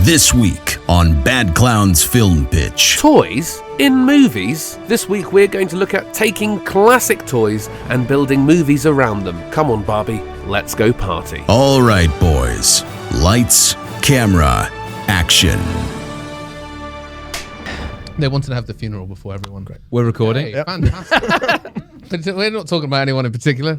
This week on Bad Clown's Film Pitch. Toys in movies? This week we're going to look at taking classic toys and building movies around them. Come on, Barbie, let's go party. All right, boys. Lights, camera, action. They wanted to have the funeral before everyone. Great. We're recording. Hey, fantastic. But we're not talking about anyone in particular.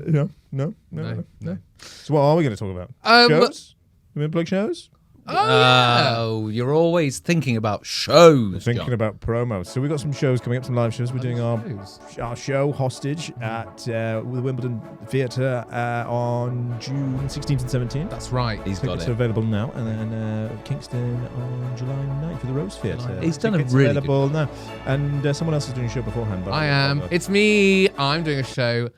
No. So what are we going to talk about? Shows? You mean plug shows? Oh, you're always thinking about shows. Thinking about promos. So we've got some shows coming up, some live shows. We're doing our show, Hostage, at the Wimbledon Theatre on June 16th and 17th. That's right. He's got Tickets it. are available now. And then Kingston on July 9th for the Rose Theatre. He's done a Tickets really available now. And someone else is doing a show beforehand. But I am. It's me. I'm doing a show.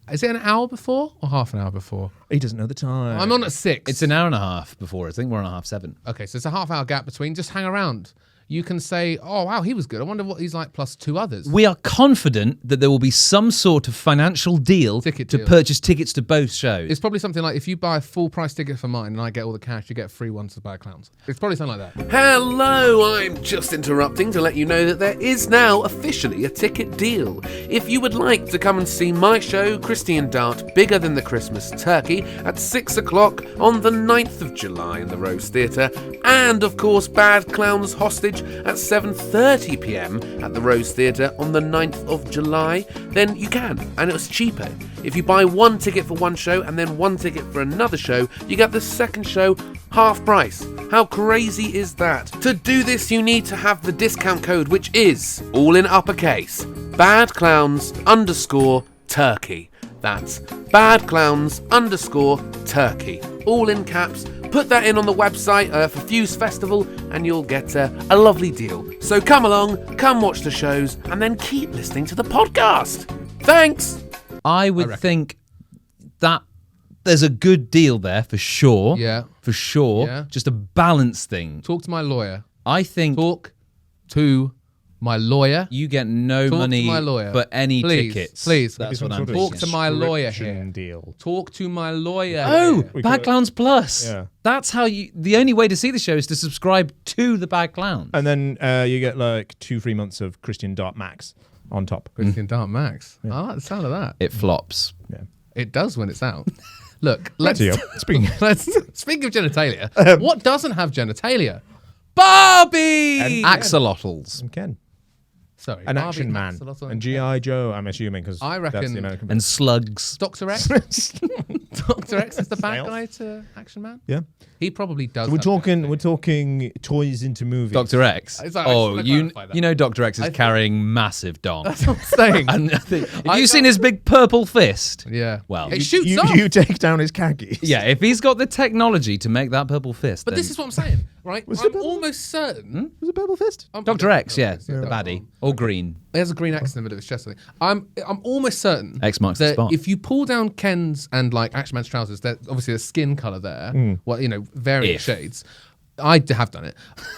Is it an hour before or half an hour before? He doesn't know the time. I'm on at 6. It's an hour and a half before. I think we're on a 7:30. Okay, so it's a half hour gap between. Just hang around. You can say, oh, wow, he was good. I wonder what he's like plus 2 others. We are confident that there will be some sort of financial deal Ticket to deal. purchase tickets to both shows. It's probably something like if you buy a full price ticket for mine and I get all the cash, you get a free one to Bad Clowns. It's probably something like that. Hello, I'm just interrupting to let you know that there is now officially a ticket deal. If you would like to come and see my show, Christian Dart, Bigger Than the Christmas Turkey, at 6 o'clock on the 9th of July in the Rose Theatre, and of course Bad Clowns Hostage at 7:30 p.m. at the Rose Theatre on the 9th of July, then you can, and it's cheaper. If you buy one ticket for one show and then one ticket for another show, you get the second show half price. How crazy is that? To do this, you need to have the discount code, which is, all in uppercase, BadClowns_Turkey. That's BadClowns_Turkey. All in caps. Put that in on the website for Fuse Festival and you'll get a lovely deal. So come along, come watch the shows, and then keep listening to the podcast. Thanks! I would think that there's a good deal there for sure. Yeah. For sure. Yeah. Just a balance thing. Talk to my lawyer. I think Talk to my lawyer. you get no Talk money to my lawyer. for any Please, tickets. please. That's Some what I'm sort of Talk thinking. to my lawyer subscription here. deal. Talk to my lawyer. Oh, here. Bad Clowns Plus. Yeah. That's how you. The only way to see the show is to subscribe to the Bad Clowns. And then you get like 2 free months of Christian Dart Max on top. Christian Dart Max. I like the sound of that. It flops. Yeah. It does when it's out. Look, let's Speaking speak of genitalia. What doesn't have genitalia? Barbie. Axolotls. and Ken. Sorry, An Barbie, Action Man. Axolotl, And G.I. Joe, I'm assuming, because I reckon- that's the American And slugs. Dr. X. Dr. X is the bad Snails. guy to Action Man. Yeah. He probably does. So we're have talking toys into movies. Dr. X. It's like- I Oh, just wanna you clarify that. you know Dr. X is think- carrying massive dong. That's what I'm saying. And I think, have you seen his big purple fist? Yeah. Well, it shoots you, off. you take down his khakis. Yeah, if he's got the technology to make that purple fist, But then this is what I'm saying, right? Was I'm it purple? almost certain. Was it Purple Fist? Dr. X, yeah, Yeah. the baddie, or green. He has a green X in the middle of his chest. I think. I'm almost certain X marks the that spot. if you pull down Ken's and like Action Man's trousers, there's obviously a skin color there. Well, varying If. shades. I have done it,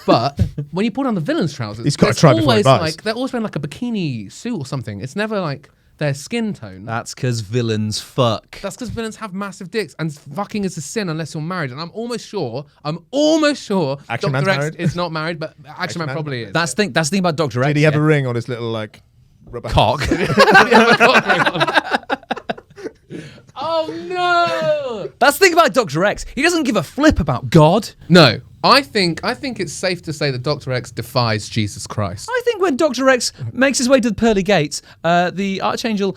but when you pull down the villain's trousers, He's gotta there's try before he always buys. like they're always wearing like a bikini suit or something. It's never like their skin tone. That's because villains fuck. That's because villains have massive dicks, and fucking is a sin unless you're married. And I'm almost sure Action Man's Dr. X married? is not married, but Action Man Man? probably is. That's the thing about Dr. X. Did he have yeah. a ring on his little like rubber cock? Oh no! That's the thing about Dr. X. He doesn't give a flip about God. No, I think it's safe to say that Dr. X defies Jesus Christ. I think when Dr. X makes his way to the pearly gates, the Archangel.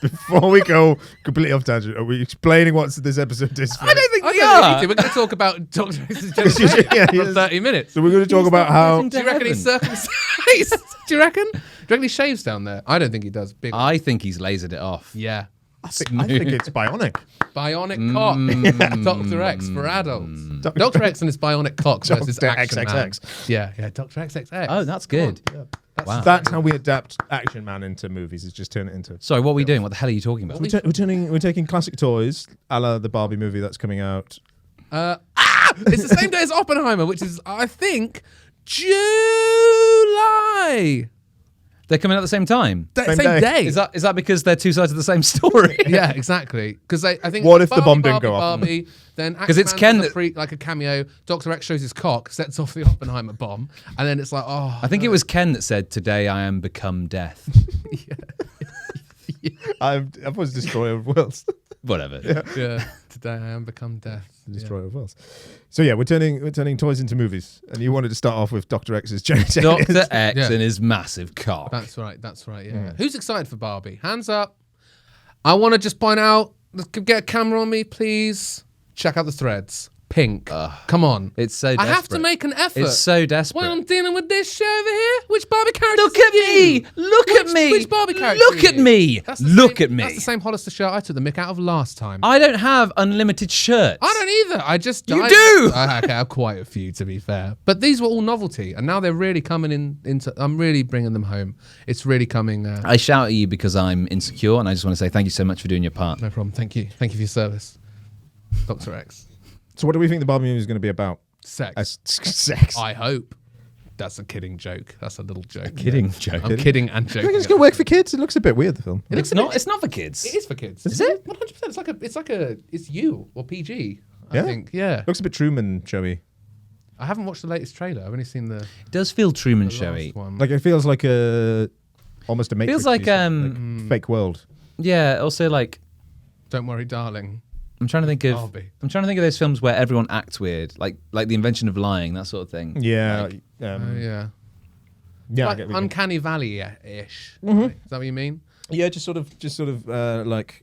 Before we go completely off tangent, are we explaining what this episode is? I don't think I we don't think are. we need to. We're going to talk about Dr. X's genitalia Yeah, for yes. 30 minutes. So we're going to talk about how. getting Do you reckon he's circumcised? Do you reckon? Do you reckon he shaves down there? I don't think he does. Big. I think he's lasered it off. Yeah. I think it's bionic. Bionic cock. Dr. X for adults. Dr. X and his bionic cock versus Dr. Action XXX. Man. Yeah, Dr. XXX. Oh, that's good. Wow. That's how we adapt Action Man into movies. Is just turn it into. Sorry, what are we doing? What the hell are you talking about? We're taking classic toys, a la the Barbie movie that's coming out. It's the same day as Oppenheimer, which is, I think, July. They're coming out at the same time. Same day. day. Is that because they're two sides of the same story? Yeah, exactly. Because I think. What if the Barbie, bomb didn't go off? Barbie, then 'Cause it's Ken does a that- freak, like a cameo. Dr. X shows his cock, sets off the Oppenheimer bomb, and then it's like, oh. I think it was Ken that said, "Today I am become death." I was Destroyer of Worlds. Whatever. Yeah. Today I am become death. Destroyer of Worlds. So yeah, we're turning toys into movies, and you wanted to start off with Dr. X's genitalia. Dr. X Yeah. and his massive cock. That's right. Yeah. Who's excited for Barbie? Hands up. I want to just point out. Let's get a camera on me, please. Check out the threads. Pink. Come on. It's so I desperate. have to make an effort. It's so desperate. When I'm dealing with this show over here, which Barbie character? Look at me! Look at me! Which Barbie character? Look at me! That's the Look same- at me! That's the same Hollister shirt I took the mick out of last time. I don't have unlimited shirts. I don't either. I just You do! Okay, I have quite a few to be fair, but these were all novelty, and now they're really coming into. I'm really bringing them home. It's really coming. I shout at you because I'm insecure, and I just want to say thank you so much for doing your part. No problem. Thank you for your service, Dr. X. So what do we think the Barbie movie is going to be about? Sex. Sex. I hope. That's a kidding joke. That's a little joke. Kidding joke. I'm kidding and Do you joking. think it's going to work for kids? It looks a bit weird, the film. It's not for kids. It is for kids. Is it? 100%. It's you or PG. I Yeah? think. Yeah. Looks a bit Truman showy. I haven't watched the latest trailer. I've only seen the It does feel Truman last showy. one. Like it feels like almost a Matrix. Feels like, piece, fake world. Yeah, also like Don't worry, darling. I'm trying to think of Barbie. those films where everyone acts weird, like The Invention of Lying, that sort of thing. Yeah. Like, Yeah. yeah. I Like get what you mean. Uncanny Valley-ish. Right? Is that what you mean? Yeah, just sort of like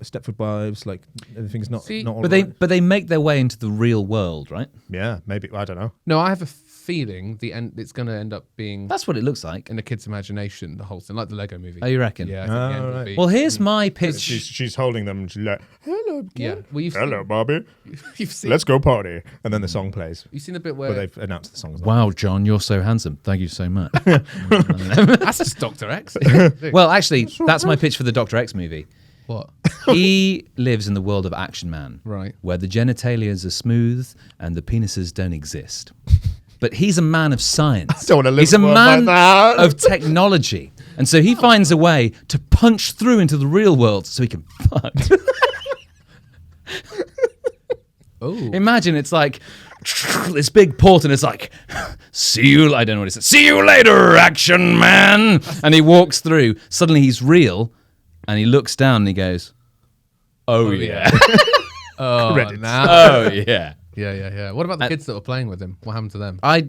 Stepford Wives. Like everything's not See- not. All but they make their way into the real world, right? yeah, maybe I don't know. No, I have a feeling it's going to end up being That's what it looks like. in the kid's imagination, the whole thing, like the Lego movie. Oh, you reckon? Yeah. I think the end will right. be- Well, here's my pitch. She's holding them. And she's like, "Hello, yeah. kid. Well, Hello, Barbie. you've seen. Let's go party." And then the song plays. You've seen the bit Where where they've announced the song. Wow, John, you're so handsome. Thank you so much. that's just Dr. X. Well, actually, that's my pitch for the Dr. X movie. What? He lives in the world of Action Man, Right. where the genitalias are smooth and the penises don't exist. But he's a man of science. don't wanna live He's a in a world like man that. of technology. And so he finds a way to punch through into the real world so he can fuck. Oh. Imagine it's like this big port and it's like, see you, I don't know what it says, see you later, Action Man. And he walks through. Suddenly he's real and he looks down and he goes, oh yeah. Oh, Credits. now. Oh yeah. Yeah. What about the kids that were playing with him? What happened to them? I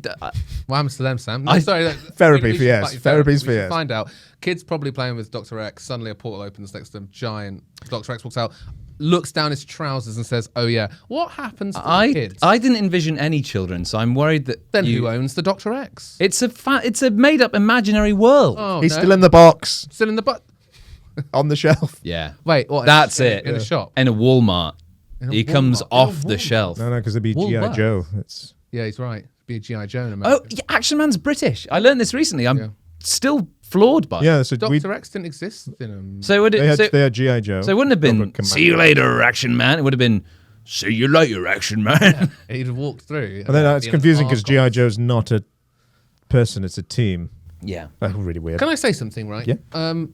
What happens to them, Sam? No, sorry. Therapy we for should yes. fi- Therapy's we for should yes. Find out. Kids probably playing with Dr. X. Suddenly a portal opens next to them. Giant. Dr. X walks out, looks down his trousers and says, "Oh yeah." What happens to the kids? I didn't envision any children, so I'm worried that Then who owns the Dr. X? It's a made up imaginary world. Oh, He's no. still in the box Still in the butt. on the shelf. Yeah. Wait, what? That's in, it. In a shop. In a Walmart. In a He comes Walmart. In a off the Walmart. shelf. No, because it'd be G.I. Woolworths. Joe. It's Yeah, he's right. Be a GI Joe in Oh, America. yeah, Action Man's British. I learned this recently. I'm Yeah. still floored by it. yeah. So Dr. X didn't exist in him. So would they it? had G.I. Joe. So it wouldn't have been Robert Commando. "See you later, Action Man." It would have been "See you later, Action Man." He'd have walked through. And then it's be in confusing because Argos. G.I. Joe's not a person; it's a team. Yeah. That's really weird. Can I say something, right? Yeah.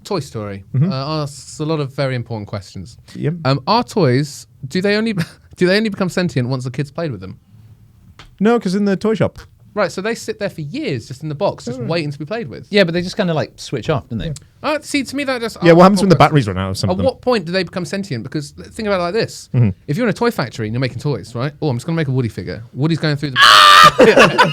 Toy Story Mm-hmm. asks a lot of very important questions. Yep. Our toys, do they only become sentient once the kids played with them? No, because in the toy shop. Right, so they sit there for years just in the box, just waiting to be played with. Yeah, but they just kind of like switch off, don't they? See, to me that just Yeah, what happens when the batteries run out of some At of them? what point do they become sentient? Because think about it like this: Mm-hmm. if you're in a toy factory and you're making toys, right? Oh, I'm just going to make a Woody figure. Woody's going through the.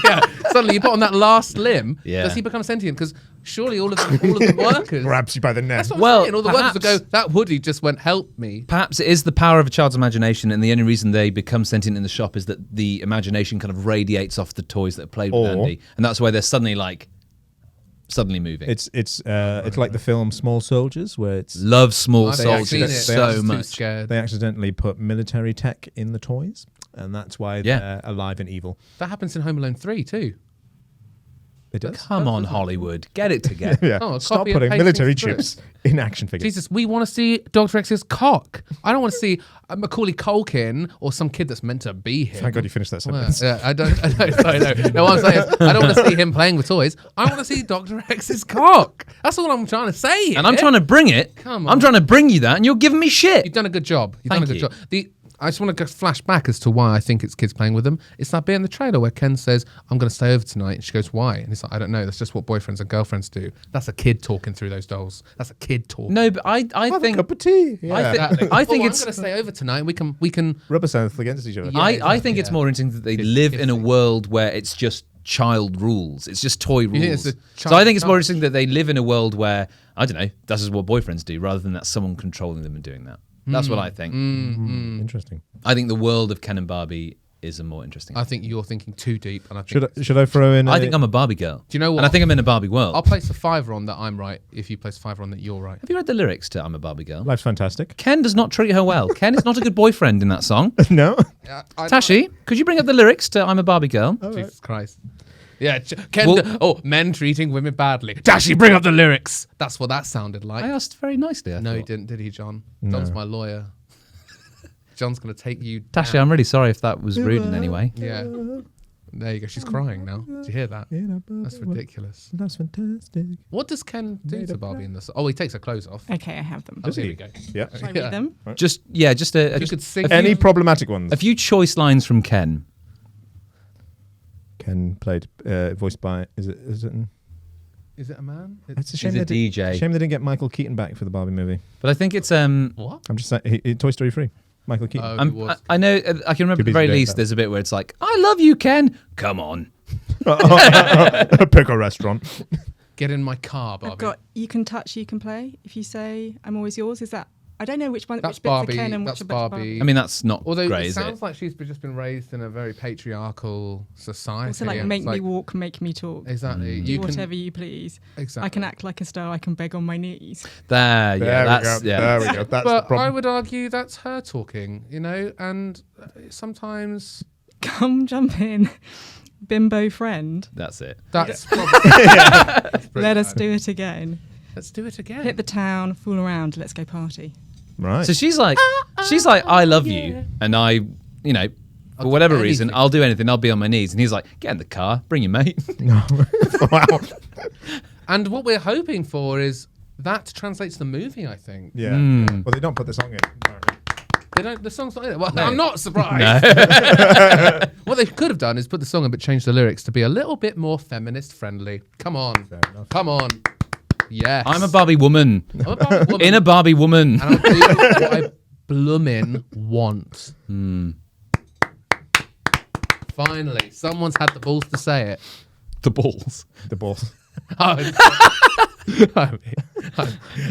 yeah. Suddenly, you put on that last limb. Yeah. Does he become sentient? Because surely all of the workers. Grabs you by the neck. That's what I'm Well, saying. All the workers will go. perhaps- That Woody just went, "Help me." Perhaps it is the power of a child's imagination, and the only reason they become sentient in the shop is that the imagination kind of radiates off the toys that are played with Or- Andy, and that's why they're suddenly moving. It's like the film Small Soldiers, where it's Love Small I've Soldiers seen it. so I'm too much. scared. they accidentally put military tech in the toys, and that's why Yeah. they're alive and evil. That happens in Home Alone 3 too. It does. Come on, Hollywood, get it together. Yeah. Oh, Stop copy and putting pasting military scripts. chips in action figures. Jesus, we want to see Dr. X's cock. I don't want to see Macaulay Culkin or some kid that's meant to be him. Thank God you finished that sentence. Yeah, I don't. Sorry, no. No, what I'm saying is, I don't want to see him playing with toys. I want to see Dr. X's cock. That's all I'm trying to say. And I'm trying to bring it. Come on. I'm trying to bring you that, and you're giving me shit. You've done a good job. You've Thank done a good you. job. I just want to flash back as to why I think it's kids playing with them. It's that bit in the trailer where Ken says, "I'm going to stay over tonight," and she goes, "Why?" And he's like, "I don't know. That's just what boyfriends and girlfriends do." That's a kid talking through those dolls. That's a kid talking. No, but I Have think a cup of tea. Yeah. I think I'm it's. going to stay over tonight. And we can. Rub ourselves against each other. Yeah. I think it's more interesting that they live in a world where it's just child rules. It's just toy think rules. it's a So I think it's more child- interesting that they live in a world where, I don't know, this is what boyfriends do, rather than that someone controlling them and doing that. That's what I think. Interesting. I think the world of Ken and Barbie is a more interesting. I think you're thinking too deep, and I think. Should I throw in? I think I'm a Barbie girl. Do you know what? And I think I'm in a Barbie world. I'll place a 5 on that I'm right. If you place a 5 on that you're right. Have you read the lyrics to I'm a Barbie girl? Life's fantastic. Ken does not treat her well. Ken is not a good boyfriend in that song. No. Tashi, could you bring up the lyrics to I'm a Barbie girl? Jesus Christ. Yeah, men treating women badly. Dashi, bring up the lyrics. That's what that sounded like. I asked very nicely. I No, he thought. didn't, did he, John? John's my lawyer. John's going to take you down. Tashi, I'm really sorry if that was rude in any way. Yeah. There you go. She's crying now. Did you hear that? That's ridiculous. That's fantastic. What does Ken do to Barbie in this? Oh, he takes her clothes off. Okay, I have them. Oh, here we go. Yeah. Shall I read them? Just You could sing. Any problematic ones? a few choice lines from Ken. Ken played, voiced by. Is it? Is it a man? It's a He's shame. a they DJ. Shame they didn't get Michael Keaton back for the Barbie movie. But I think it's What? I'm just saying, Toy Story 3. Michael Keaton. Oh, he was. I know I can remember Too at the busy very doing least that. there's a bit where it's like, I love you, Ken. Come on. Pick a restaurant. Get in my car, Barbie. I've got you can touch, you can play. If you say I'm always yours, is that? I don't know which one. That's which bits Barbie. are Ken and That's which bits are Barbie. I mean, that's not Although great, it is sounds it? like she's just been raised in a very patriarchal society. Also, like and make it's me walk, make me talk. Exactly. Do You can whatever you please. exactly. I can act like a star. I can beg on my knees. There, yeah, There that's we go. yeah. There we go. That's the But problem. I would argue that's her talking, and sometimes Come jump in, bimbo friend. That's it. that's probably. Let us do it again. Let's do it again. Hit the town, fool around. Let's go party. Right. So she's like, I love you, and I, for do whatever reason, anything. I'll do anything. I'll be on my knees, and he's like, get in the car, bring your mate. Wow. And what we're hoping for is that translates to the movie. I think Yeah. Well, they don't put the song in. they don't. The song's not in it. Well, I'm not surprised. No. What they could have done is put the song in, but change the lyrics to be a little bit more feminist friendly. Come on, come on. Yes, I'm a Barbie woman. I'm a Barbie woman. In a Barbie woman. And I'll do what I bloomin' want. Finally, someone's had the balls to say it. The balls. The balls.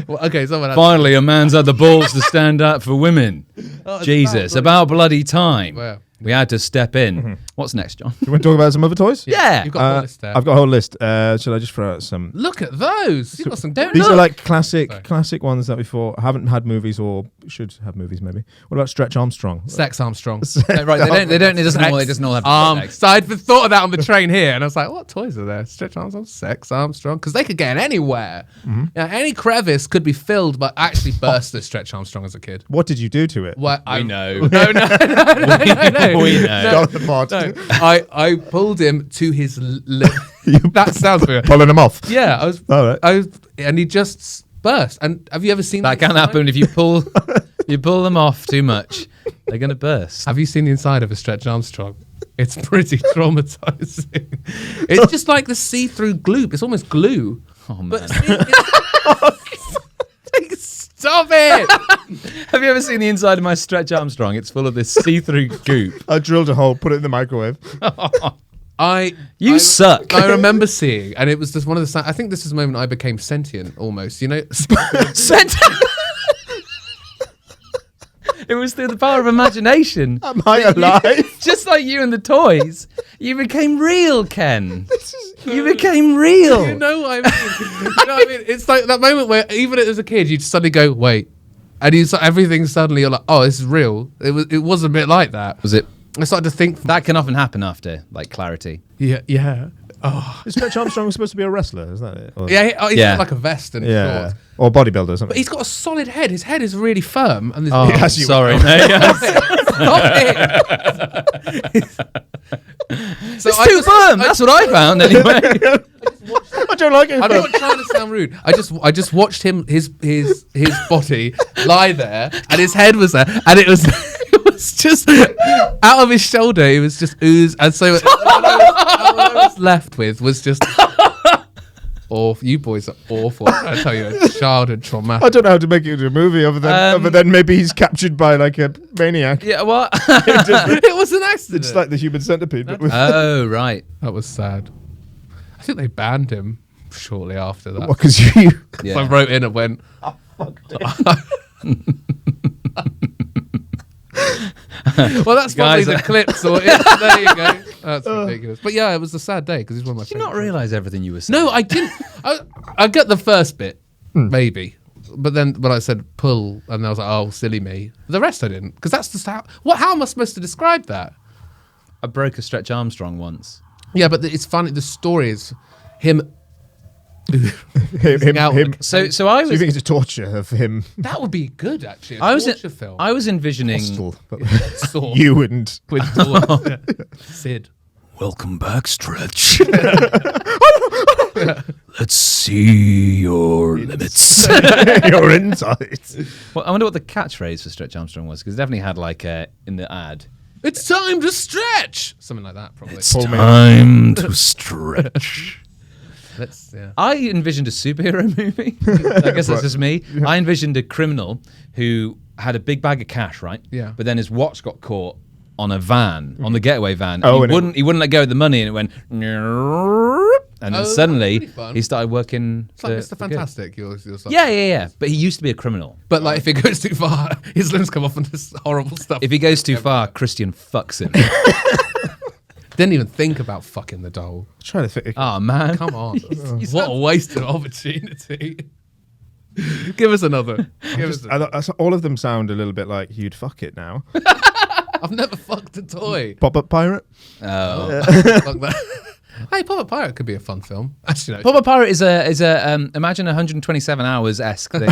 Well, okay, someone had Finally, a man's had the balls to stand up for women. Oh, it's Jesus, about about bloody time. Well. We had to step in. What's next, John? You want to talk about some other toys? Yeah. You've got a whole list there. I've got a whole list. Should I just throw out some? Look at those. You've got some. Don't These look. are like classic Sorry. ones that we thought haven't had movies or should have movies maybe. What about Stretch Armstrong? Sex Armstrong. Right, it doesn't all have sex. So I'd thought of that on the train here, and I was like, "What toys are there? Stretch Armstrong, Sex Armstrong, because they could get in anywhere. Any crevice could be filled, but actually burst the Stretch Armstrong as a kid. What did you do to it? What I know. No. We know. Jonathan Mott. I pulled him to his lip. That sounds weird. Pulling him off. Yeah, All right. and he just burst. And have you ever seen That the can inside? happen if you pull them off too much. They're gonna burst. Have you seen the inside of a Stretch Armstrong? It's pretty traumatizing. It's just like the see-through gloop. It's almost glue. Oh man. But stop it! Have you ever seen the inside of my Stretch Armstrong? It's full of this see-through goop. I drilled a hole, put it in the microwave. You suck. I remember seeing, and it was just one of the. I think this is the moment I became sentient, almost. You know, It was through the power of imagimeation. Am I alive? Just like you and the toys, you became real, Ken. You became real. you know what I mean? You know what I mean? It's like that moment where even as a kid, you just suddenly go, "Wait," and everything suddenly you're like, "Oh, this is real." It was a bit like that. Was it? I started to think, That can often happen after like clarity. yeah. Is Stretch Armstrong supposed to be a wrestler? Is that it? Or, Yeah, he's Yeah. got like a vest and yeah. shorts. Or bodybuilder or something. But he's got a solid head. His head is really firm. And Oh, Yes, you sorry. would. Stop it. So It's too firm. That's what I found anyway. I don't like it. I'm not trying to sound rude. I just watched his body lie there, and his head was there, and it was it was just out of his shoulder. It was just ooze, and so all I was left with was just. Awful. You boys are awful. I tell you, a childhood traumatic. I don't know how to make it into a movie other than maybe he's captured by like a maniac. Yeah, what? It was an accident. It's like the human centipede. But with, Oh, right. That was sad. I think they banned him shortly after that. because you. Yeah. So I wrote in and went. Well, that's probably Guys, the clip sorted. There you go. That's ridiculous. But yeah, it was a sad day because he's one of my Did you not favourite realise everything you were saying? No, I didn't. I get the first bit, maybe. But then when I said pull, and I was like, oh, silly me. The rest I didn't. Because that's just how am I supposed to describe that? I broke a Stretch Armstrong once. Yeah, but it's funny. The story is him. him, out. him. So I So you was think it's a torture of him? That would be good, actually. I was torture film. I was envisioning Hostile, but Saw you wouldn't. with Dawn. Sid. Welcome back, Stretch. Let's see your limits. Your insides. Well, I wonder what the catchphrase for Stretch Armstrong was, because it definitely had like in the ad. It's time to stretch. Something like that, probably. It's time to stretch. I envisioned a superhero movie. I guess that's just me. I envisioned a criminal who had a big bag of cash, right? Yeah. But then his watch got caught on a van, on the getaway van. Oh, and and he wouldn't let go of the money, and it went. And then Oh, suddenly that's really fun. he started working. It's like for Mr. good. Fantastic. You're like, Yeah. But he used to be a criminal. But like, if it goes too far, his limbs come off and this horrible stuff. If he goes too far, Christian fucks him. Didn't even think about fucking the doll. Trying to think. Oh man, Come on. What a wasted opportunity. Give us another. All of them sound a little bit like you'd fuck it now. I've never fucked a toy. Pop-up pirate. oh. Fuck that. Hey, Pop-Up Pirate could be a fun film. Actually, no. Pop-Up Pirate is a imagine 127 hours esque thing.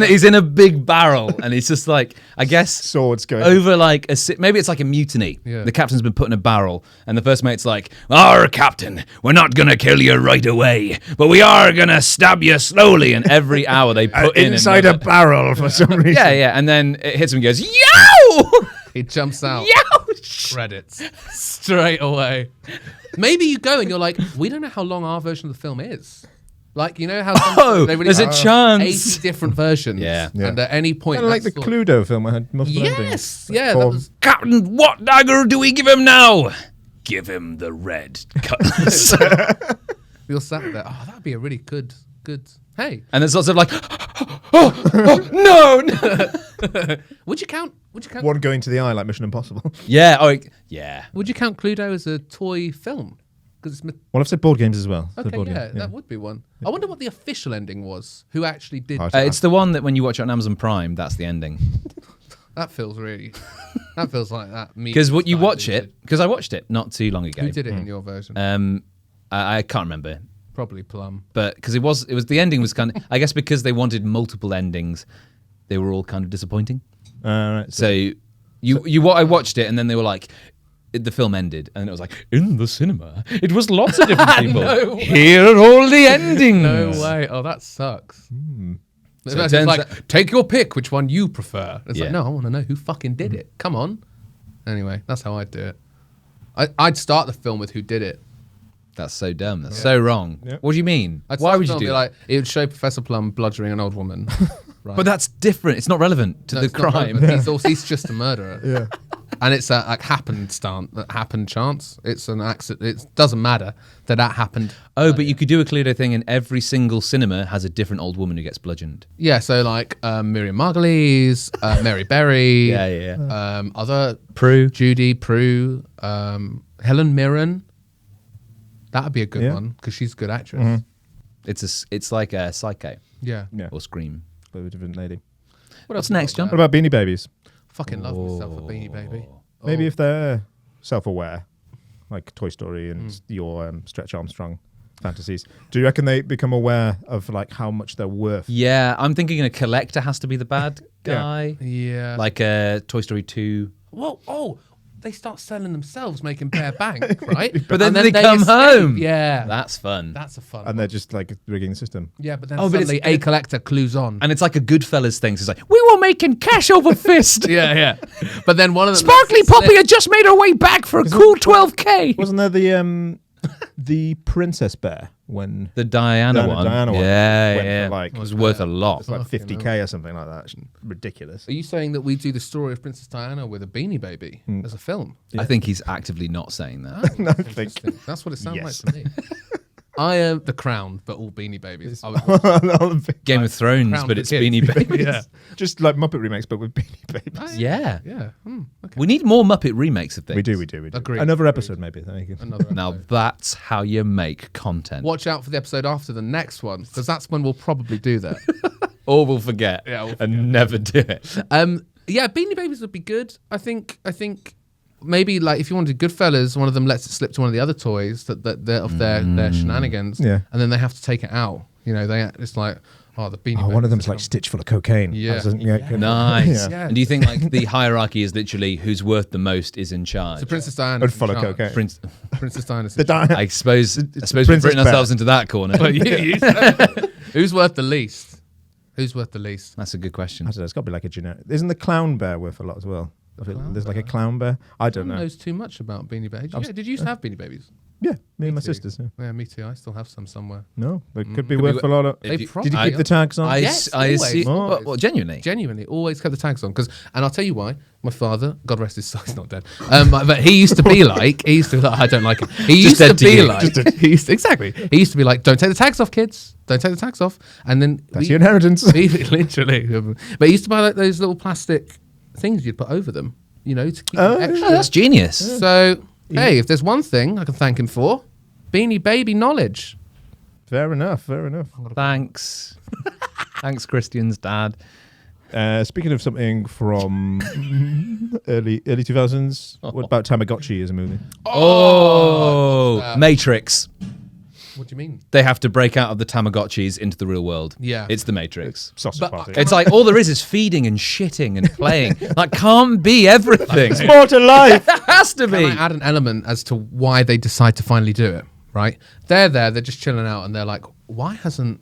he's in a big barrel, and he's just like, I guess Swords going. over like maybe it's like a mutiny. Yeah. The captain's been put in a barrel, and the first mate's like, "Our captain, we're not gonna kill you right away, but we are gonna stab you slowly." And every hour they put in inside a another- barrel for some reason. yeah, and then it hits him and goes, "Yow!" He jumps out. Youch! Credits. Straight away. Maybe you go and you're like, we don't know how long our version of the film is. Like, you know how Oh, they there's a chance. 80 different versions. Yeah. And at any point... Kind of like the that's Cluedo film I had multiple Yes. endings. Yeah, that Or- was... Captain, what dagger do we give him now? Give him the red cutlass. You're sat there. Oh, that'd be a really good... Hey. And there's lots of like, no. Would you count... One going to the eye like Mission Impossible. Yeah. Oh, yeah. Would you count Cluedo as a toy film? Because it's... Well, I've said board games as well. So Okay, board yeah, game, that would be one. I wonder what the official ending was. Who actually did... It's the one that when you watch it on Amazon Prime, that's the ending. That feels really... that feels like that. Because what you watch it, because I watched it not too long ago. Who did it in your version? I can't remember, Probably Plum. but because it was the ending was kind of, I guess because they wanted multiple endings, they were all kind of disappointing. right, So I watched it, and then they were like, the film ended, and it was like, in the cinema, it was lots of different people. No way. Here are all the endings. No way. Oh, that sucks. So it It's turns like, out- take your pick, which one you prefer. It's Yeah. like, no, I want to know who fucking did it. Come on. Anyway, that's how I'd do it. I'd start the film with who did it. That's so dumb. That's so wrong. Yeah. What do you mean? I'd Why start would the you film do be that? like, it would show Professor Plum bludgeoning an old woman. Right. But that's different. It's not relevant to No, the it's not crime. relevant. He's just a murderer. Yeah. And it's a like happened chance. It's an accident. It doesn't matter that happened. Oh, but you could do a Cluedo thing, and every single cinema has a different old woman who gets bludgeoned. Yeah, so like Miriam Margolyes, Mary Berry, Yeah. other Prue. Judy Prue, Helen Mirren. That'd be a good one because she's a good actress. It's like a Psycho Yeah. Yeah. or Scream. Bit of a different lady. What's next, John? What about Beanie Babies? Fucking love myself a Beanie Baby. Maybe if they're self-aware. like Toy Story and your Stretch Armstrong fantasies. Do you reckon they become aware of like how much they're worth? Yeah, I'm thinking a collector has to be the bad guy. Yeah. Like Toy Story 2. Well, they start selling themselves, making bare bank, right? But then And they come escape. home. Yeah. That's fun. That's a fun And one. they're just like rigging the system. Yeah, but then Oh, but it's- suddenly a collector clues on. And it's like a Goodfellas thing. So it's like, we were making cash over fist. Yeah. But then one of them... Sparkly Poppy had just made her way back for a cool 12K. Wasn't there the Princess Bear when The Diana one. Diana one Yeah, went yeah. for like it was worth a lot. it's like 50k or something like that. It's ridiculous. Are you saying that we do the story of Princess Diana with a Beanie Baby as a film? I think he's actively not saying that. No, I think Interesting. That's what it sounds Yes. like to me. I am The Crown, but all Beanie Babies. I would Game of Thrones, Crown but for it's kids. Beanie Babies. Yeah. just like Muppet remakes, but with Beanie Babies. Yeah. Yeah. Okay. We need more Muppet remakes of things. We do. Agreed. Another episode maybe. There you go. Another Now episode. that's how you make content. Watch out for the episode after the next one, because that's when we'll probably do that. Or we'll forget Yeah, we'll and never do it. Yeah, Beanie Babies would be good. I think maybe like if you wanted Goodfellas, one of them lets it slip to one of the other toys that they're of their shenanigans, Yeah. and then they have to take it out. You know, it's like the Beanie. Oh, Babies one of them's have like stitched full of cocaine. Yeah. Nice. Yeah. And do you think like the hierarchy is literally who's worth the most is in charge? So Princess Diana And full of cocaine. Princess Diana's The Diana. I suppose we've Princess written Bear. ourselves into that corner. Who's worth the least? Who's worth the least? That's a good question. I don't know. It's got to be like a generic. Isn't the clown bear worth a lot as well? There's like a clown bear. I don't No one know. knows too much about Beanie Babies. Yeah, did you used to have Beanie Babies? Yeah, me and my too. sisters. Yeah. Yeah, me too. I still have some somewhere. No, it could be Could worth be a lot of. If They you- probably Did you keep the tags on? Yes, I always. assume. Oh. Well, genuinely. Genuinely, always kept the tags on and I'll tell you why. My father, God rest his soul, he's not dead. But he used to be like, I don't like it. He Just used to dead to be you. like, exactly. He used to be like, don't take the tags off, kids. Don't take the tags off. And then That's your inheritance. literally. But he used to buy like those little plastic things you'd put over them, you know, to keep them extra. Oh, that's genius. So, hey, if there's one thing I can thank him for, Beanie Baby knowledge. Fair enough. Thanks. Thanks, Christian's dad. Speaking of something from early 2000s, what about Tamagotchi as a movie? Oh, Matrix. What do you mean? They have to break out of the Tamagotchis into the real world. Yeah. It's the Matrix. Sausage But- party. It's like all there is feeding and shitting and playing. That can't be everything. more to life. It has to Can be. I add an element as to why they decide to finally do it? Right? They're just chilling out, and they're like, why hasn't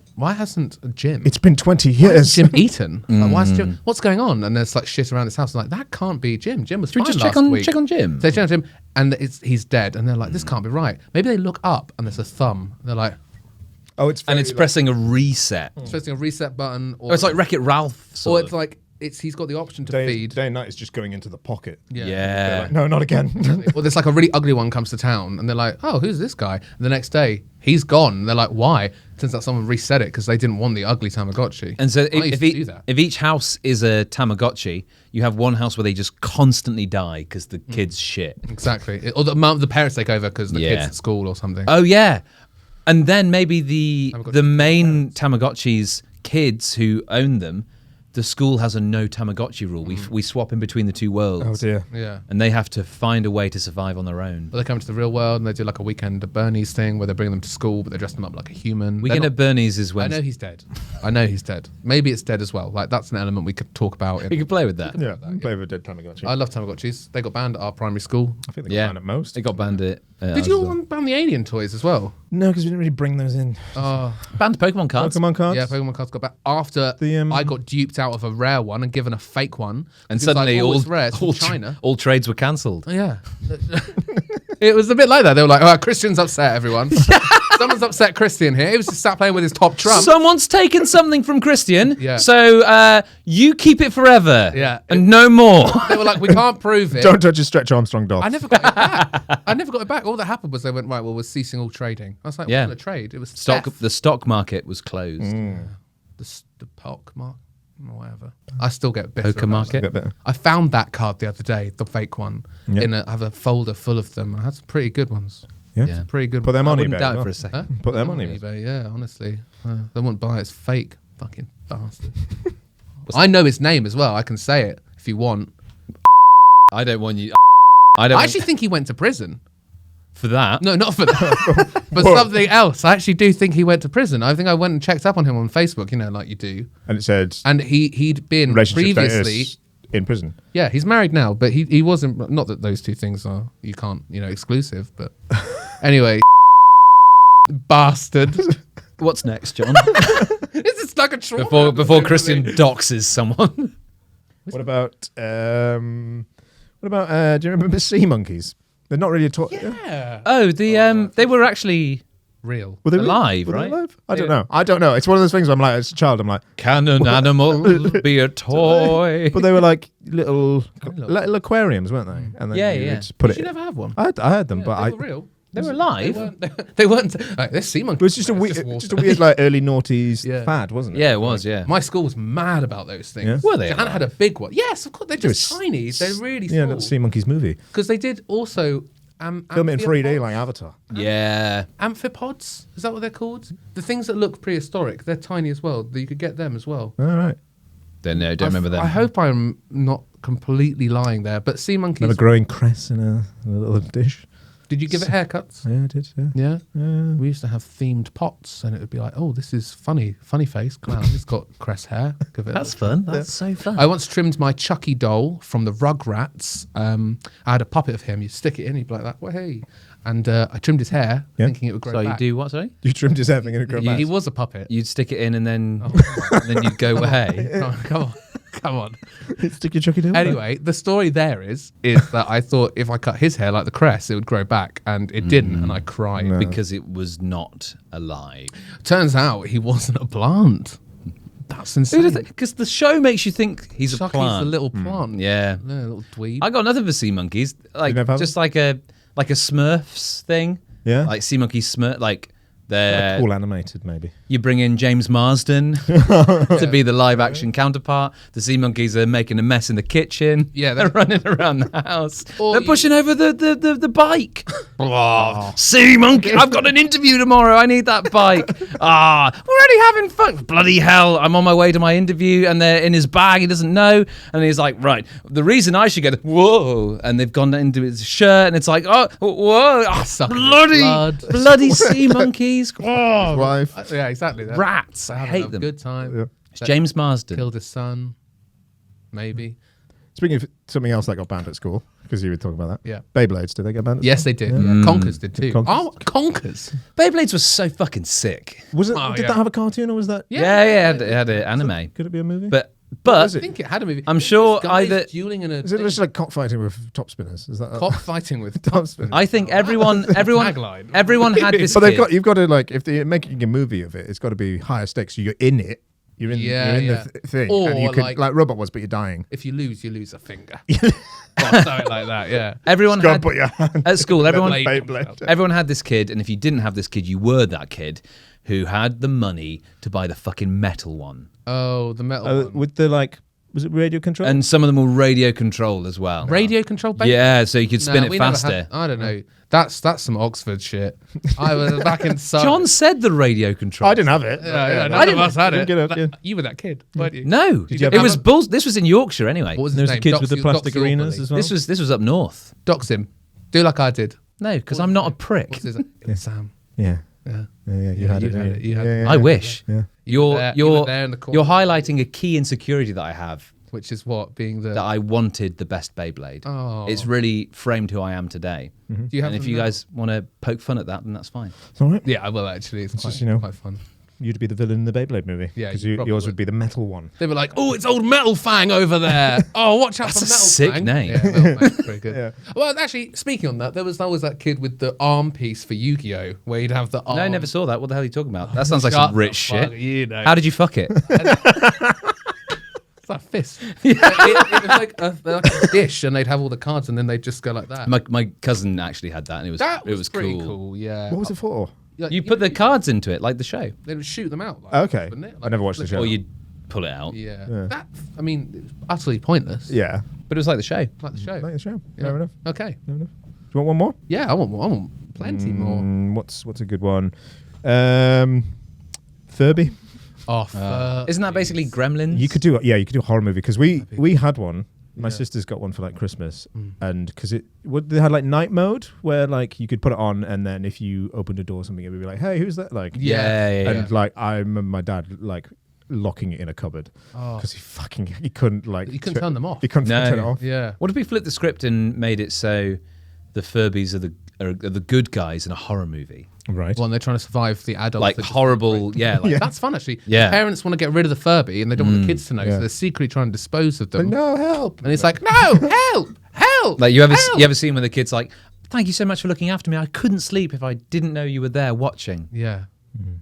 Jim? It's been 20 Why years. hasn't Jim eaten? Like, why is Jim? What's going on? And there's like shit around his house. I'm like, that can't be Jim. Jim was Should we fine just last check on week. Jim? So they check on Jim, and he's dead. And they're like, this can't be right. Maybe they look up, and there's a thumb. They're like, Oh, it's And it's pressing a reset. it's pressing a reset button, or Oh, it's like Wreck-It Ralph. or Sort it's of. like he's got the option to day, feed. day and night is just going into the pocket. Yeah. They're Yeah. like, no, not again. Or there's like a really ugly one comes to town, and they're like, "Oh, who's this guy?" And the next day, he's gone. And they're like, "Why?" Turns out someone reset it because they didn't want the ugly Tamagotchi. And so I used if, to do that. if each house is a Tamagotchi, you have one house where they just constantly die because the kids shit. Exactly. Or the parents take over because the Yeah. kids at school or something. Oh yeah, and then maybe the Tamagotchi main Tamagotchi's kids who own them, the school has a no Tamagotchi rule. We swap in between the two worlds. Oh dear. Yeah. And they have to find a way to survive on their own. But they come to the real world and they do like a weekend at Bernie's thing where they bring them to school, but they dress them up like a human. They're Weekend not- at Bernie's is I when know he's dead. I know he's dead. Maybe it's dead as well. Like that's an element we could talk about. we can play with that. Yeah, play with a dead Tamagotchi. I love Tamagotchis. They got banned at our primary school. I think they Yeah, got at most. They got banned at. Did you all ban the alien toys as well? No, because we didn't really bring those in. banned Pokemon cards? Pokemon cards. Yeah, Pokemon cards got back after The, I got duped out of a rare one and given a fake one. And Because, suddenly like, all it's rare. It's from all, China. all trades were cancelled. Oh, yeah. It was a bit like that. They were like, "Oh, Christian's upset, everyone. Someone's upset Christian here. He was just sat playing with his top trump." Someone's taken something from Christian, Yeah. so you keep it forever. Yeah. And no more. They were like, "We can't prove it." Don't touch a Stretch Armstrong doll. I never got it back. All that happened was they went, "Right, well, we're ceasing all trading." I was like, Yeah. "What a trade? It was Stock. theft." The stock market was closed. The Pock mark, or whatever. I still get bitter. Poker about market. it. Bit better. I found that card the other day, the fake one. Yep. I have a folder full of them. I had some pretty good ones. Yeah. Yeah. Pretty good. Put them ones. on Wouldn't eBay. doubt as it well. for a second. Put them on eBay. eBay. Yeah, honestly, they wouldn't buy it. It's fake. Fucking bastard. I know his name as well. I can say it if you want. I don't want you. I don't. I actually think he went to prison. For that. No, not for that, but something else. I actually do think he went to prison. I think I went and checked up on him on Facebook, like you do. And it said, And he'd been relationship previously. status in prison. Yeah, he's married now, but he wasn't. Not that those two things are you can't exclusive, but anyway, bastard. What's next, John? This is like a trauma. before Christian doxes someone. What about? Do you remember sea monkeys? They're not really a toy. Yeah. Oh, they were actually Real. Were they alive, Were they right? alive? I don't know. It's one of those things where I'm like, as a child, I'm like, Can an animal be a toy? but they were like little aquariums, weren't they? And then Yeah, you yeah. would just put Did you it. never have one? I had them, but they I. were real. They were They alive. weren't. They weren't. Like, this sea monkey. It was just a weird, like early noughties Yeah. fad, wasn't it? Yeah, it was. Yeah. My school was mad about those things. Yeah? Were they Jan alive? had a big one. Yes, of course. They're just It was tiny. They're really Yeah, small. that Sea Monkeys movie. Because they did also Film it in 3D like Avatar. Yeah. amphipods. Is that what they're called? The things that look prehistoric. They're tiny as well. You could get them as well. All right. Don't remember them. I hope I'm not completely lying there. But sea monkeys. Remember growing cress in a little dish? Did you give it haircuts? Yeah, I did. Yeah. Yeah. Yeah. We used to have themed pots, and it would be like, oh, this is funny face clown. He's got crest hair. Give it. That's fun. That's so fun. I once trimmed my Chucky doll from the Rugrats. I had a puppet of him. You stick it in, he'd be like that. Well, hey. And I trimmed his hair, Yeah. thinking it would grow So you back. do what? Sorry. You trimmed his hair thinking it'd grow back. He was a puppet. You'd stick it in and then and then you'd go away. Come on. Stick your Chucky doll. Anyway, the story there is that I thought if I cut his hair like the crest, it would grow back, and it didn't, and I cried. No. Because it was not alive. Turns out he wasn't a plant. That's insane. Because the show makes you think he's a Chucky's plant. a little plant. Yeah. Yeah, a little dweeb. I got nothing for sea monkeys. Like never have just like a Smurfs thing. Yeah. Like sea monkey Smurf. Like they're All animated, maybe. you bring in James Marsden to be the live action counterpart. The sea monkeys are making a mess in the kitchen. Yeah, they're running around the house. Or They're you- pushing over the bike. Sea monkey! I've got an interview tomorrow. I need that bike. We're already having fun. Bloody hell! I'm on my way to my interview, and they're in his bag. He doesn't know, and he's like, right. The reason I should get whoa, and they've gone into his shirt, and it's like, oh, whoa, Sucking his bloody, blood. sea monkeys. Oh, Wife. Yeah, exactly. That. rats! I Having hate a them. Good time. Yeah. It's James Marsden. Killed his son. Maybe. Speaking of something else that got banned at school, because you were talking about that. Yeah. Beyblades, did they get banned at Yes, school? they did. Yeah. Conkers did too. Conkers. Oh, Conkers. Beyblades was so fucking sick. Was it? Oh, did yeah. that have a cartoon or was that? Yeah, it had an anime. Could it be a movie? But I think it had a movie. I'm It's sure guys either- dueling in a is it just like cockfighting with top spinners? Is that cockfighting with top spinners. I think everyone Tagline. everyone had this. But they've kid. you've got to like, if they're making a movie of it, it's got to be higher stakes. So you're in it. You're in Yeah. the thing. Or and you could, like- like Robot was, but you're dying. If you lose a finger. Something like that. Yeah. Everyone Go and had put your hand at school. Everyone Beyblade. everyone had this kid, and if you didn't have this kid, you were that kid who had the money to buy the fucking metal one. Oh, the metal one. with the like, was it radio control? And some of them were radio controlled as well. Radio control. Yeah, so you could spin No, it we never faster. had- I don't know. That's some Oxford shit. I was back in summer. John said the radio control. I didn't have it. Yeah, none I of didn't- us had didn't it. get it, But yeah. You were that kid, weren't you? No, you have it was a- bulls. This was in Yorkshire anyway. What was his There's the name? kids with the Dox- plastic Dox your arenas bully. as well. This was up north. Dox him. Do like I did. No, because I'm not a prick. What's his Sam. Yeah. Yeah. Yeah, you had it. didn't You had it. I wish. Yeah. You were there in the corner. You're highlighting a key insecurity that I have. Which is what? Being the... That I wanted the best Beyblade. Oh. It's really framed who I am today. Do you have And if them you now? guys want to poke fun at that, then that's fine. It's all right. Yeah, I will actually. It's quite, just, you know, quite fun. You'd be the villain in the Beyblade movie. Yeah, because you probably yours would. would be the metal one. They were like, "Oh, it's old Metal Fang over there. Oh, watch out That's for a Metal sick Fang." name. Yeah, Metal Fang's pretty good. Yeah. Well, actually, speaking on that, there was always that kid with the arm piece for Yu-Gi-Oh, where you'd have the arm. No, I never saw that. What the hell are you talking about? That sounds like Shut some rich the fuck, shit. you know. How did you fuck it? It's like a fist. It was like a dish, and they'd have all the cards, and then they'd just go like that. my cousin actually had that, and That it was pretty cool. cool. Yeah. What was it for? Like, You put the cards into it, like the show, They would shoot them out. Like, Okay. wouldn't it? I never watched the show. or you'd pull it out. Yeah. Yeah. That. I mean, it was utterly pointless. Yeah. But it was like the show. Like the show. Like the show. Yeah. Fair enough. Okay. Fair enough. Do you want one more? Yeah, I want more. I want plenty more. What's a good one? Furby. Oh, Isn't that basically Gremlins? You could do a horror movie because we had one My sister's got one for like Christmas, and because they had like night mode where like you could put it on, and then if you opened a door or something, it would be like, "Hey, who's that?" Like, and like I remember my dad like locking it in a cupboard because he couldn't like turn them off. He couldn't turn it off. Yeah. What if we flipped the script and made it so the Furbies are the good guys in a horror movie? Right. Well, and they're trying to survive the adults. Like horrible, That's fun, actually. Yeah. Parents want to get rid of the Furby, and they don't want the kids to know, so they're secretly trying to dispose of them. But no help. And it's like, no, help! Like you ever seen when the kid's like, "Thank you so much for looking after me. I couldn't sleep if I didn't know you were there watching." Yeah.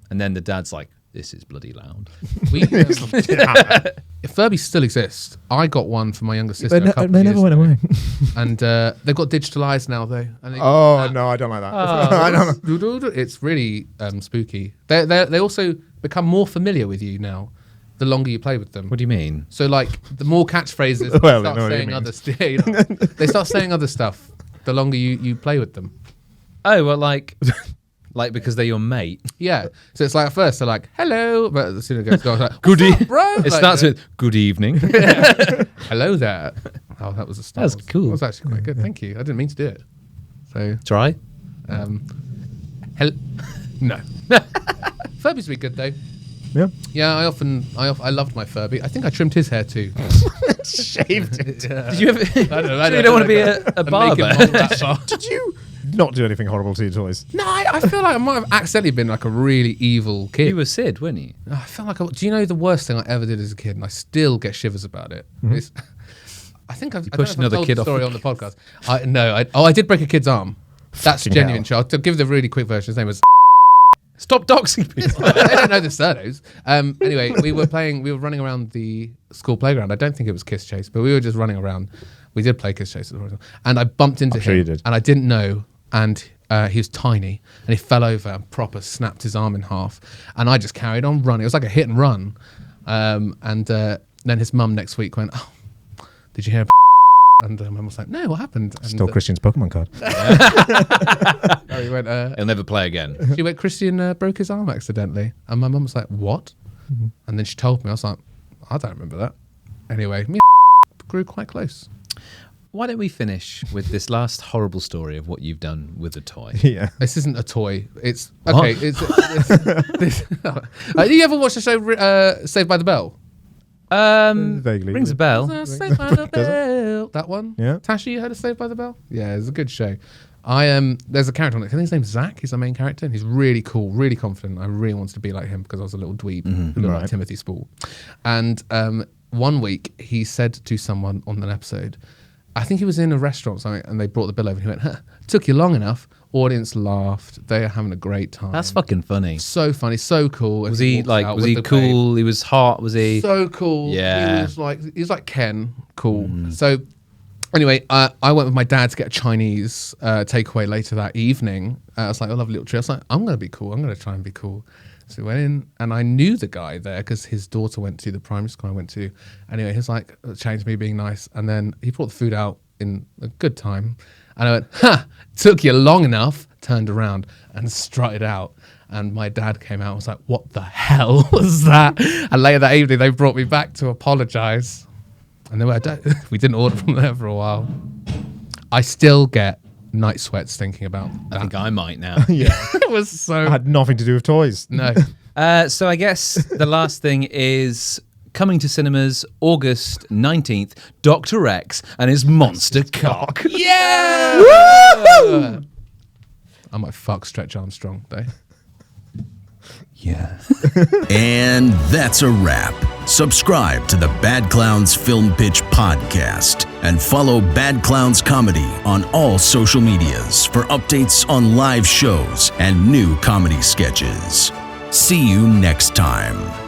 And then the dad's like, "This is bloody loud." If Furbies still exist, I got one for my younger sister. They never went away. And they've got digital eyes now, though. And No, I don't like that. I don't. It's really spooky. They also become more familiar with you now, the longer you play with them. What do you mean? So, like, the more catchphrases, Well, they they know start what it saying means. other they start saying other stuff the longer you play with them. Oh, well, like because they're your mate. Yeah. So it's like at first they're like, "Hello," but as soon as it goes, like, Good "What's up, bro?" It Like, starts with "Good evening." "Hello there." Oh, that was a start. That's cool. That was actually quite good. Thank you. I didn't mean to do it. So, Try. no. Furbies would be good though. Yeah. Yeah, I loved my Furby. I think I trimmed his hair too. Shaved it. Did you ever? I You don't want to be a barber. Did you not do anything horrible to your toys? No, I feel like I might have accidentally been like a really evil kid. You were Sid, weren't you? I felt like do you know the worst thing I ever did as a kid, and I still get shivers about it? It's, I think I've pushed another told kid the off story the on the podcast. I did break a kid's arm. That's Fucking genuine. hell. I'll give the really quick version. His name was. Stop doxing people. They don't know the surnames. Anyway, we were running around the school playground. I don't think it was Kiss Chase, but we were just running around. We did play Kiss Chase, and I bumped into him, sure you did. and I didn't know, and he was tiny, and he fell over and proper snapped his arm in half, and I just carried on running. It was like a hit and run, and then his mum next week went, "Oh, did you hear?" And my mum was like, "No, what happened?" And, Stole Christian's Pokemon card. he went, He'll never play again. she went, "Christian broke his arm accidentally." And my mum was like, "What?" And then she told me. I was like, "I don't remember that." Anyway, me and grew quite close. Why don't we finish with this last horrible story of what you've done with a toy? Yeah. This isn't a toy. It's okay. Do you ever watch the show Saved by the Bell? Vaguely. Rings a bell. Saved by the Bell. That one. Yeah. Tashi, you heard of Saved by the Bell? Yeah, it's a good show. There's a character on it. I think his name's Zach. He's the main character, and he's really cool, really confident. I really wanted to be like him because I was a little dweeb, who looked like Timothy Spall. And one week he said to someone on an episode, I think he was in a restaurant or something, and they brought the bill over. And he went, "Took you long enough." Audience laughed. They are having a great time. That's fucking funny. So funny, so cool. Was he cool? He was hot. Was he? So cool. Yeah. He was like Ken. Cool. So anyway, I went with my dad to get a Chinese takeaway later that evening. I was like, "I love a little treat." I was like, "I'm going to be cool. I'm going to try and be cool." So we went in, and I knew the guy there because his daughter went to the primary school I went to. Anyway, he was like, changed me being nice. And then he brought the food out in a good time. And I went, "Ha, took you long enough," turned around and strutted out. And my dad came out and was like, "What the hell was that?" And later that evening, they brought me back to apologise. And then we didn't order from there for a while. I still get night sweats thinking about that. I think I might now. Yeah. It was so... I had nothing to do with toys. No. So I guess the last thing is coming to cinemas August 19th, Dr. X and his monster cock. Yeah! Woo! I might fuck Stretch Armstrong, though. Yeah. And that's a wrap. Subscribe to the Bad Clowns Film Pitch podcast and follow Bad Clowns Comedy on all social medias for updates on live shows and new comedy sketches. See you next time.